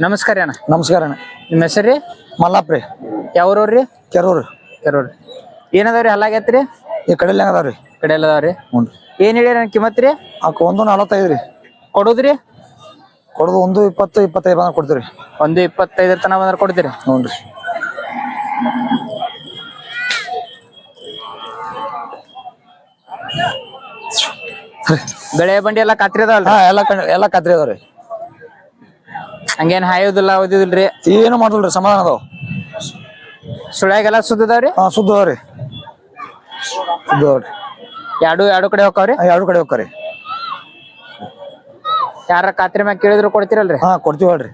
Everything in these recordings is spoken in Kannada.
ನಮಸ್ಕಾರ ಅಣ್ಣ. ನಮಸ್ಕಾರ ಅಣ್ಣ. ನಿಮ್ಮ ಹೆಸರು ಮಲ್ಲಾಪ್ರಿ. ಯಾವ್ರವ್ರಿ? ಕೆರೂರು. ಕೆರೂರಿ. ಏನದಾವ್ರಿ ಹಲ್ಲಾಗೈತ್ರಿ? ಈ ಕಡೆಯಲ್ಲಿ ಅದಾವ್ರಿ. ಕಡೆ ಎಲ್ಲ ಅದಾವ್ರಿ. ಹ್ಞೂ. ಏನ್ ಹೇಳಿ ನನ್ ಕಿಮ್ಮತ್ ರೀ? ಅಕ್ಕ 1.45 ರೀ. ಕೊಡುದ್ರಿ? ಕೊಡೋದು 1.20, 25 ಬಂದ್ರೆ ಕೊಡ್ತೀರಿ. 1.25 ತನಕ ಬಂದ್ರೆ ಕೊಡ್ತೀರಿ? ಹ್ಞೂ ರೀ. ಬೆಳೆ ಬಂಡಿ ಎಲ್ಲ ಖಾತ್ರಿ ಅದಾವಲ್ರಿ? ಹಾ, ಎಲ್ಲ ಕತ್ರಿ ಅದಾವ್ರಿ. ಹಂಗೇನ್ ಹಾಯೋದಿಲ್ಲ ಓದಿದಿಲ್ರಿ? ಏನು ಮಾಡಲ್ರಿ, ಸಮಾಧಾನ ಅದಾವ. ಸುಳ್ಯಾಗೆಲ್ಲ ಸುದ್ದದಾವ್ರಿ? ಹಾ, ಸುದ್ದ ಅದಾವ್ರಿ. ಸುದ್ದ ಅದಾವ್ರಿ. ಎರಡು ಕಡೆ ಹೋಗ್ತಾವ್ರಿ? ಎರಡು ಕಡೆ ಹೋಗ್ತಾವ್ರಿ. ಯಾರ ಖಾತ್ರಿ ಮ್ಯಾಗ ಕೇಳಿದ್ರು ಕೊಡ್ತೀರಲ್ರಿ? ಹಾ, ಕೊಡ್ತೀವಿ ಹೇಳ್ರಿ.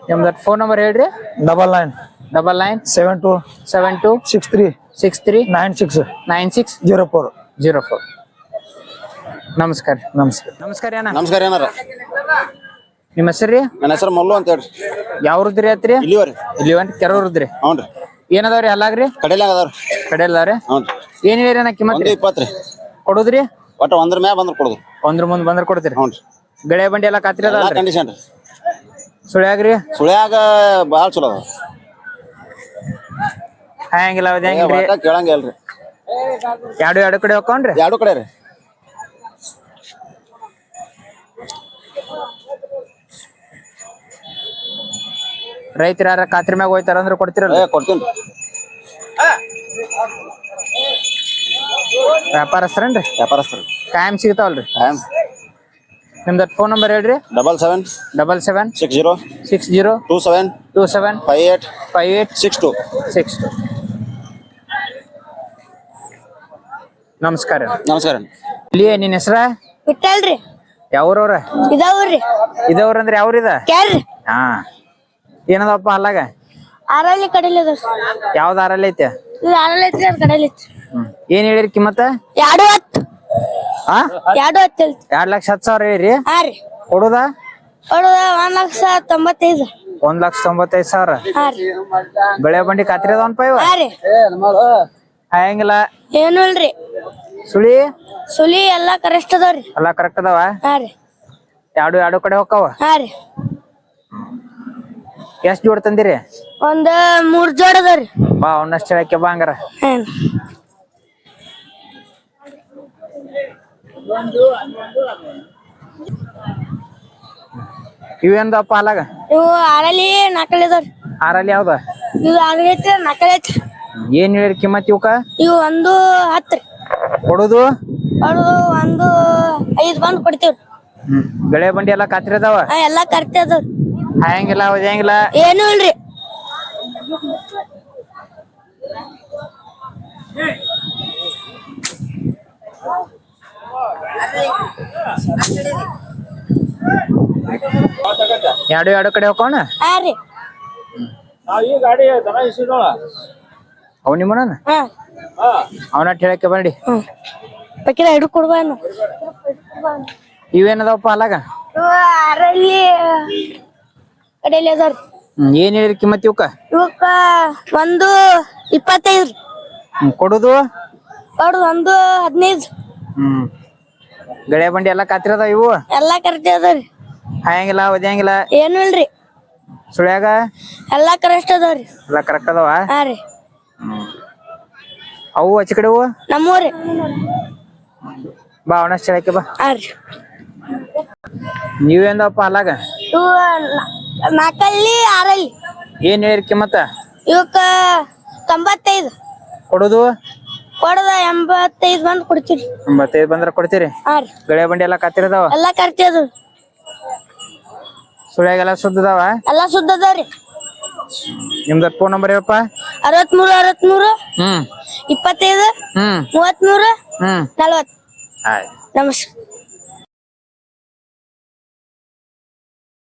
ನಿಮ್ದು ಫೋನ್ ನಂಬರ್ ಹೇಳ್ರಿ. 99 72 72 63 63 96 96 04 04. ನಮಸ್ಕಾರ. ನಮಸ್ಕಾರ. ನಮಸ್ಕಾರ ಅಣ್ಣ. ನಮಸ್ಕಾರ ಏನಾರ. ನಿಮ್ಮ ಹೆಸರು ರೀ? ನನ್ನ ಹೆಸರು ಮಲ್ಲು ಅಂತ ಹೇಳ್ರಿ. ಯಾವ್ರದ್ರಿ ಆತ್ರಿ? ಇಲ್ಲಿವರಿ. ಇಲ್ಲಿ ಒಂದ್ ಕೆರೂರದ್ರಿ. ಹ್ಞೂ. ಏನದಾವ್ರಿ ಹಲ್ಲಾಗ್ರಿ? ಕಡೆಲಾಗ ಅದಾವ್ರಿ. ಕಡೆ ಅಲ್ಲಾವ್ರಿ? ಹ್ಞೂ. ಏನ್ ಹೇಳಿರಿ ಅಣ್ಣ ಕಿಮ್ಮತ್? 1.20 ರೀ. ಕೊಡುದ್ರಿ? ಒಟ್ಟು 1 ಮ್ಯಾಗ ಬಂದ್ರೆ ಕೊಡೋದು. ಒಂದ್ರ ಮುಂದ್ ಬಂದ್ರ ಕೊಡ್ತೀರಿ? ಹ್ಞೂ. ಬೆಳೆ ಬಂಡಿ ಎಲ್ಲ ಖಾತ್ರಿ ಎಲ್ಲ ಅದಾವಲ್ರಿ? ಕಂಡೀಷನ್ ರೀ. ಸುಳ್ಯಾಗ್ರಿ? ಸುಳ್ಯಾಗ ಭಾಳ ಚಲೋ ಅದಾವ. ಹಂಗಿಲ್ಲ ಹೆಂಗ್ರಿ? ಒಟ್ಟ ಕೇಳಂಗೆ ಇಲ್ರಿ. ಎರಡು ಕಡೆ ಹೋಗ್ಕೊಂಡ್ರಿ? ಎರಡು ಕಡೆ ರೀ. ರೈತರ ಯಾರ ಖಾತ್ರಿ ಮ್ಯಾಗ ಹೋಯ್ತಾರ ಅಂದ್ರೆ ಕೊಡ್ತಿರಲ್ಲ? ಕೊಡ್ತೀನಿ. ವ್ಯಾಪಾರಸ್ಥರೇನ್ರಿ? ವ್ಯಾಪಾರಸ್ಥರು. ಕಾಯಂ ಸಿಗ್ತಾವಲ್ರಿ? ಟೈಮ್. ನಿಮ್ದು ಫೋನ್ ನಂಬರ್ ಹೇಳ್ರಿ. 77 77 60 60 27 27 58 58 62. 62. ನಮಸ್ಕಾರ. ನಮಸ್ಕಾರ. ಇಲ್ಲಿ ನಿನ್ನ ಹೆಸರ? ಬಿಟ್ಟಲ್ರಿ. ಯಾವ್ರವ್ರ? ಇದಾವ್ರಿ. ಇದವ್ರಂದ್ರೆ ಯಾವ್ರಿದ? ಕ್ಯಾರ್ರಿ. ಹಾ. ಏನದಪ್ಪ ಹಲ್ಲಾಗ? ಆರಲ್ಲಿ ಕಡೆಲಿ ಅದ. ಯಾವ್ದು ಆರಲ್ಲಿ ಐತೆ? ಇದು ಆರಲ್ಲಿ ಐತ್ರಿ, ಅದು ಕಡೆಲಿ ಐತ್ರಿ. ಏನ್ ಹೇಳಿರಿ ಕಿಮ್ಮತ್ತ? 2.10. ಹಾ, 2.10 ಐತ್ರಿ. 2,10,000 ಹೇಳಿರಿ? ಹಾ ರೀ. ಕೊಡುದ? ಕೊಡುದ 1,95,000. 1,95,000. ಹಾ ರೀ. ಬೆಳೆ ಬಂಡಿ ಖಾತ್ರಿ ಅದಾವನ್ಪ ಇವ? ಹಾ ರೀ. ಹಂಗಿಲ್ಲ. ಏನು ಇಲ್ರಿ. ಸುಳಿ? ಸುಲಿ ಎಲ್ಲಾ ಕರೆಕ್ಟ್ ಅದಾವ್ರಿ. ಎಲ್ಲ ಕರೆಕ್ಟ್ ಅದಾವ? ಹಾ ರೀ. ಎರಡು ಕಡೆ ಹೋಗ್ತಾವ? ಹಾ ರೀ. ಎಷ್ಟ್ ಜೋಡ್ ತಂದಿರಿ? 3 ಜೋಡ್ ಅದಾವ್ರಿ. ಬಾ ಅವನಷ್ಟು ಹೇಳಕ್ಕೆ ಬಾ ಹಂಗಾರ. ಹ್ಮ್. ಇವೇನ್ದಪ್ಪ ಹಾಲಾಗ? ಇವು ಆರಲ್ಲಿ ನಾಲ್ಕಲ್ಲಿ ಅದಾವ್ರಿ. ಆರಲ್ಲಿ ಯಾವ್ದ? ಇದು ಆರಲ್ಲಿ ಐತ್ರಿ, ನಾಲ್ಕಲ್ಲಿ ಐತ್ರಿ. ಏನ್ ಹೇಳಿರಿ ಕಿಮ್ಮತ್ ಇವಕ್ಕ? ಇವು 1.10 ರೀ. ಕೊಡುದು? ಕೊಡುದು 1.5 ಬಂದ್ ಕೊಡ್ತೀವ್ರಿ. ಬೆಳೆ ಬಂಡಿ ಎಲ್ಲ ಖಾತ್ರಿ ಅದಾವ? ಹಾ, ಎಲ್ಲಾ ಕರೆಕ್ಟ್ ಅದಾವ್ರಿ. ಹಂಗಿಲ್ಲ ಹೆಂಗಿಲ್ಲ? ಏನು ಇಲ್ರಿ. ಎರಡು ಕಡೆ ಹೋಗೋಣ? ಹಾ ರೀ. ಅವ್ ನಿಮ್ಮಣ್ಣ? ಹಾ. ಅವನಟ್ಟು ಹೇಳಕ್ಕೆ ಬಂಡಿ. ಬೇಕಿರ ಹಿಡು ಕೊಡ್ಬಾನು. ಇವೇನದಪ್ಪ ಹಾಲಾಗ? ಇವು ಆರಲ್ಲಿ ಕಡೆಯಲ್ಲಿ ಅದಾವ್ರಿ. ಏನ್ ಹೇಳಿರಿ ಕಿಮ್ಮತ್ ಇವಕ್ಕ? ಇವಕ್ಕ 1.25 ರೀ. ಕೊಡುದು? ಕೊಡುದು 1.15. ಬೆಳೆ ಬಂಡಿ ಎಲ್ಲ ಖಾತ್ರಿ ಅದಾವ ಇವು? ಎಲ್ಲಾ ಕರೆಕ್ಟ್ ಅದಾವ್ರಿ. ಹಂಗಿಲ್ಲ ಹೆಂಗಿಲ್ಲ? ಏನು ಇಲ್ರಿ. ಸುಳ್ಯಾಗ? ಎಲ್ಲಾ ಕರೆಕ್ಟ್ ಅದಾವ್ರಿ. ಎಲ್ಲ ಕರೆಕ್ಟ್ ಅದಾವ? ಹಾ ರೀ. ಅವು ಆಚೆ ಕಡೆ ಅವು? ನಮ್ಮೂರಿ. ಬಾ ಅವನಷ್ಟು ಹೇಳಕ್ಕೆ ಬಾ. ಹಾ ರೀ. ನೀವೇಂದಪ್ಪ ಹಾಲಾಗ? ಇವು 4ಅಲ್ಲಿ 6ಅಲ್ಲಿ. ಏನ್ ಹೇಳಿರಿ ಕಿಮ್ಮತ್ತ? ಇವಕ್ಕ 95. ಕೊಡುದು? ಕೊಡದ 85 ಬಂದ್ ಕೊಡ್ತೀರಿ. 85 ಬಂದ್ರೆ ಕೊಡ್ತೀರಿ? ಹಾ ರೀ. ಬೆಳೆ ಬಂಡಿ ಎಲ್ಲ ಖಾತ್ರಿ ಅದಾವ? ಎಲ್ಲಾ ಕರೆಕ್ಟ್ ಅದಾವ. ಸುಳ್ಯಾಗೆಲ್ಲ ಸುದ್ದದಾವ? ಎಲ್ಲಾ ಸುದ್ದ ಅದಾವ್ರಿ. ನಿಮ್ದು ಫೋನ್ ನಂಬರ್ ಹೇಳಪ್ಪ? 63 ಹ್ಮ್ 25 ಹ್ಮ್ 33 ಹ್ಮ್ 40. ಆಯ್ತು. ನಮಸ್ಕಾರ.